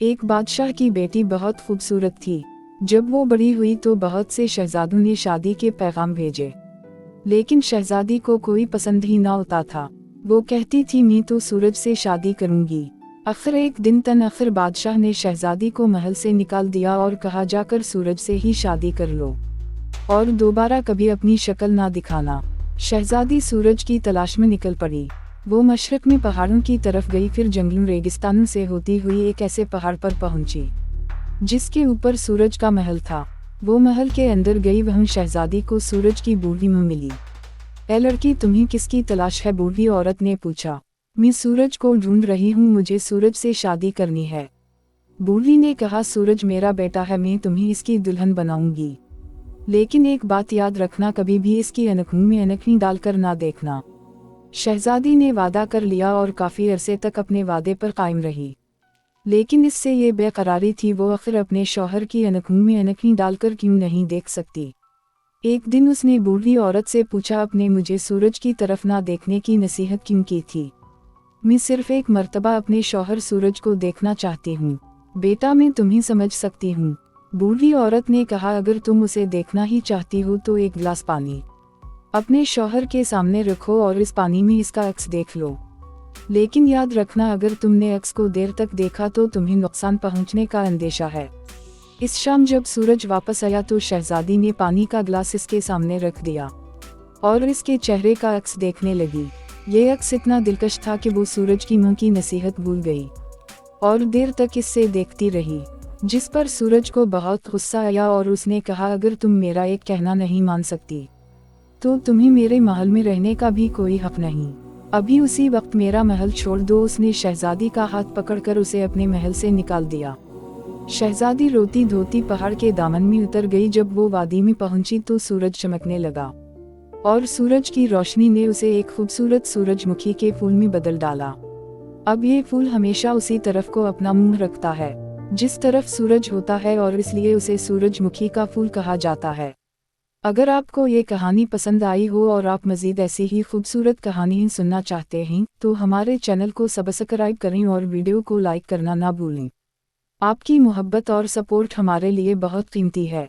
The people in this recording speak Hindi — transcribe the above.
एक बादशाह की बेटी बहुत खूबसूरत थी। जब वो बड़ी हुई तो बहुत से शहजादों ने शादी के पैगाम भेजे, लेकिन शहजादी को कोई पसंद ही ना होता था। वो कहती थी मैं तो सूरज से शादी करूंगी। आखिर एक दिन आखिर बादशाह ने शहजादी को महल से निकाल दिया और कहा जाकर सूरज से ही शादी कर लो और दोबारा कभी अपनी शक्ल ना दिखाना। शहजादी सूरज की तलाश में निकल पड़ी। वो मशरक में पहाड़ों की तरफ गई, फिर जंगलों रेगिस्तानों से होती हुई एक ऐसे पहाड़ पर पहुंची जिसके ऊपर सूरज का महल था। वो महल के अंदर गई, वहीं शहजादी को सूरज की बूढ़ी मां मिली। ए लड़की, तुम्हें किसकी तलाश है? बूढ़ी औरत ने पूछा। मैं सूरज को ढूंढ रही हूँ, मुझे सूरज से शादी करनी है। बूढ़ी ने कहा, सूरज मेरा बेटा है, मैं तुम्हें इसकी दुल्हन बनाऊंगी, लेकिन एक बात याद रखना, कभी भी इसकी अनखों में अनखनी डालकर ना देखना। शहजादी ने वादा कर लिया और काफी अरसे तक अपने वादे पर कायम रही, लेकिन इससे ये बेकरारी थी वो आखिर अपने शौहर की अनखों में अनखनी डालकर क्यों नहीं देख सकती। एक दिन उसने बूढ़ी औरत से पूछा, आपने मुझे सूरज की तरफ ना देखने की नसीहत क्यों की थी? मैं सिर्फ एक मर्तबा अपने शौहर सूरज को देखना चाहती हूँ। बेटा, मैं तुम्हें समझ सकती हूँ। बूढ़ी औरत ने कहा, अगर तुम उसे देखना ही चाहती हो तो एक गिलास पानी अपने शौहर के सामने रखो और इस पानी में इसका अक्स देख लो, लेकिन याद रखना, अगर तुमने अक्स को देर तक देखा तो तुम्हें नुकसान पहुंचने का अंदेशा है। इस शाम जब सूरज वापस आया तो शहजादी ने पानी का गिलास इसके सामने रख दिया और इसके चेहरे का अक्स देखने लगी। ये अक्स इतना दिलकश था कि वो सूरज की मां की नसीहत भूल गई और देर तक इससे देखती रही, जिस पर सूरज को बहुत गुस्सा आया और उसने कहा, अगर तुम मेरा एक कहना नहीं मान सकती तो तुम्हें मेरे महल में रहने का भी कोई हक नहीं। अभी उसी वक्त मेरा महल छोड़ दो। उसने शहजादी का हाथ पकड़कर उसे अपने महल से निकाल दिया। शहजादी रोती धोती पहाड़ के दामन में उतर गई। जब वो वादी में पहुंची तो सूरज चमकने लगा और सूरज की रोशनी ने उसे एक खूबसूरत सूरजमुखी के फूल में बदल डाला। अब ये फूल हमेशा उसी तरफ को अपना मुंह रखता है जिस तरफ सूरज होता है और इसलिए उसे सूरजमुखी का फूल कहा जाता है। अगर आपको ये कहानी पसंद आई हो और आप मज़ीद ऐसी ही खूबसूरत कहानियाँ सुनना चाहते हैं तो हमारे चैनल को सब्सक्राइब करें और वीडियो को लाइक करना ना भूलें। आपकी मोहब्बत और सपोर्ट हमारे लिए बहुत कीमती है।